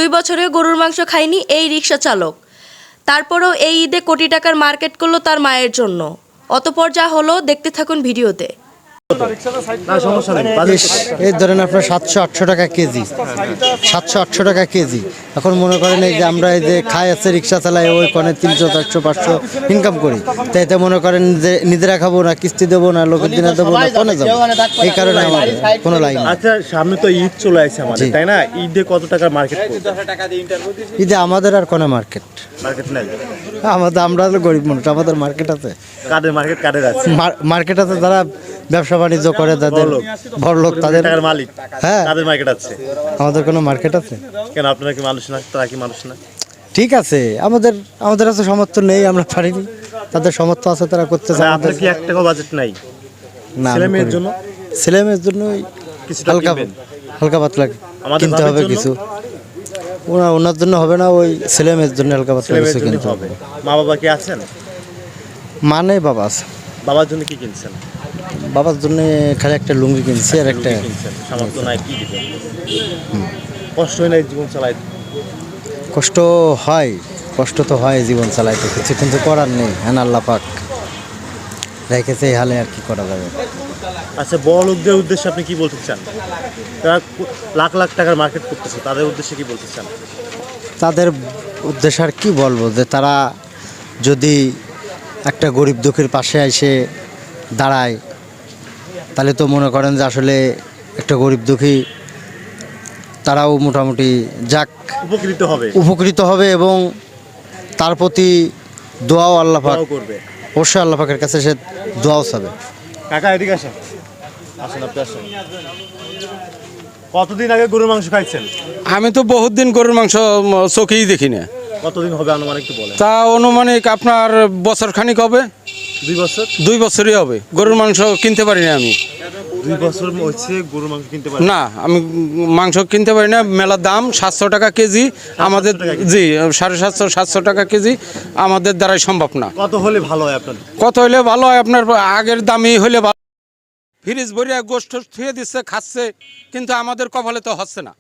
2 বছরে গরুর মাংস খায়নি এই রিকশা চালক। তারপরেও এই ঈদে কোটি টাকার মার্কেট করলো তার মায়ের জন্য। অতঃপর যা হলো দেখতে থাকুন ভিডিওতে। এই ধরেন আপনার 700-800 টাকা কেজি, 700-800 টাকা কেজি। এখন মনে করেন এই যে আমরা এই যে খাই আছে রিক্সা চালাই, ওই কনে 300-400-500 ইনকাম করি, তাই এতে মনে করেন যে নিজেরা খাবো না, কিস্তি দেবো না, লোকের দিনে দেবো না, কনে যাবো, এই কারণে আমাদের কোনো লাইন। আচ্ছা, সামনে তো ঈদ চলে আসছে আমাদের, তাই না? ঈদে কত টাকার মার্কেট করবে? ঈদে আমাদের আর কোনো মার্কেট নাই। আমরা হলো গরিব মানুষ, আমাদের মার্কেট আছে। কাদের মার্কেট? কাদের আছে মার্কেট আছে? যারা ব্যবসা বাণিজ্য করে, যাদের বড়লোক, তাদের টাকার মালিক। হ্যাঁ, তাদের মার্কেট আছে। আমাদের কোনো মার্কেট আছে কেন? আপনারা কি মানুষ না? তারা কি মানুষ না? ঠিক আছে, আমাদের আছে সামর্থ্য নেই, আমরা পারিনি। তাদের সামর্থ্য আছে, তারা করতে চায়। আপনার কি 1 টাকা বাজেট নাই না, ছেলে মেয়ের জন্য? ছেলে মেয়ের জন্য কিছুটা কিনবেন? হালকা পাতলা কিনতে হবে কিছু। ওনার জন্য হবে না, ওই ছেলে মেয়ের জন্য হালকা পাতলা কিছু কিনতে হবে। মা বাবা কি আছেন? মা নেই, বাবা আছে। বাবার জন্য কি কিনছেন? বাবার জন্য খালি একটা লুঙ্গি কিনছি আর একটা। সামর্থ্য নাই, কি দিবেন? কষ্ট হয় না জীবন চালাইতে? কষ্ট হয়, কষ্ট তো হয় জীবন চালাইতে, কিছু কিন্তু করার নেই। হ্যাঁ, আল্লাহ পাক রেখেছে এই হালে, আর কি করা যাবে। আচ্ছা, বড় লোকদের উদ্দেশ্যে আপনি কি বলতে চান? তারা লাখ লাখ টাকার মার্কেট করতেছে, তাদের উদ্দেশ্যে কি বলতে চান? তাদের উদ্দেশ্যে আর কি বলবো, যে তারা যদি একটা গরিব দুঃখীর পাশে এসে দাঁড়ায়, তাহলে তো মনে করেন যে আসলে একটা গরিব দুঃখী তারাও মোটামুটি যাক উপকৃত হবে এবং তার প্রতি দোয়াও আল্লাহ পাক করবে। অবশ্যই আল্লাহ পাকের কাছে সে দোয়াও চাবে। কাকা এদিকে আসেন, আসেন, আপনি আসেন। কতদিন আগে গরুর মাংস খাইছেন? আমি তো বহুত দিন গরুর মাংস চোখেই দেখি না। কতদিন হবে আনুমানিক একটু বলেন? তা অনুমানিক আপনার বছর খানিক হবে। 2 বছর? 2 বছরই হবে। গরুর মাংস কিনতে পারি না আমি। 2 বছর হচ্ছে গরুর মাংস কিনতে পারি না, আমি মাংস কিনতে পারি না। মেলা দাম, 700 টাকা কেজি আমাদের। জি, 750-700 টাকা কেজি আমাদের দ্বারাই সম্ভব না। কত হলে ভালো হয় আপনার? কত হলে ভালো হয়? আপনার আগের দামই হলে ভালো। ফ্রিজ ভরিয়া গোষ্ঠ থুয়ে দিচ্ছে, খাচ্ছে, কিন্তু আমাদের কপালে তো হচ্ছে না।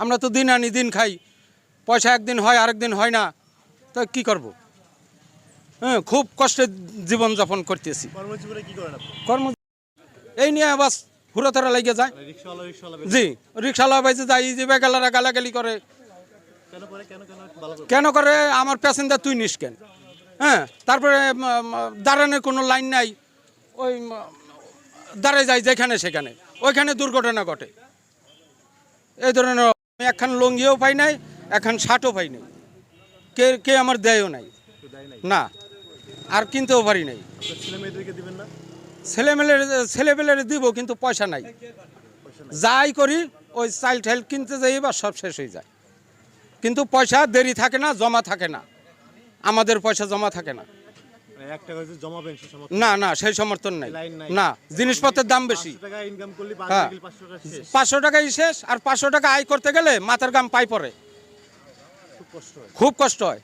আমরা তো দিন আনি দিন খাই, পয়সা একদিন হয় আরেকদিন হয় না, তো কি করব? খুব কষ্টে জীবনযাপন করতেছি। কর্ম এই নিয়ে বাস হুড়োতারা লেগে যায়। জি, রিক্সাওয়ালা বাইজে যায়, এই যে বেগালারা গালাগালি করে। কেন করে? আমার প্যাসেঞ্জার তুই নিস কেন? তারপরে দাঁড়ানোর কোনো লাইন নাই, ওই দাঁড়ায় যায় যেখানে সেখানে, ওইখানে দুর্ঘটনা ঘটে। এই ধরনের আমি একখান লঙ্গিও পাই নাই, একখান শার্টও পাই নাই, কে আমার দেয়ও নাই, না, আর কিনতেও পারি নাই। ছেলেমেয়েদের দিব, কিন্তু পয়সা নাই। যাই করি ওই চাইল্ড হেল্প কিনতে যাই, বা সব শেষ হয়ে যায়। কিন্তু পয়সা দেরি থাকে না, জমা থাকে না, আমাদের পয়সা জমা থাকে না। না, সেই সমর্থন নাই। না, জিনিসপত্রের দাম বেশি। 500 টাকাই শেষ, আর 500 টাকা আয় করতে গেলে মাথার গাম পাই পড়ে, খুব কষ্ট হয়।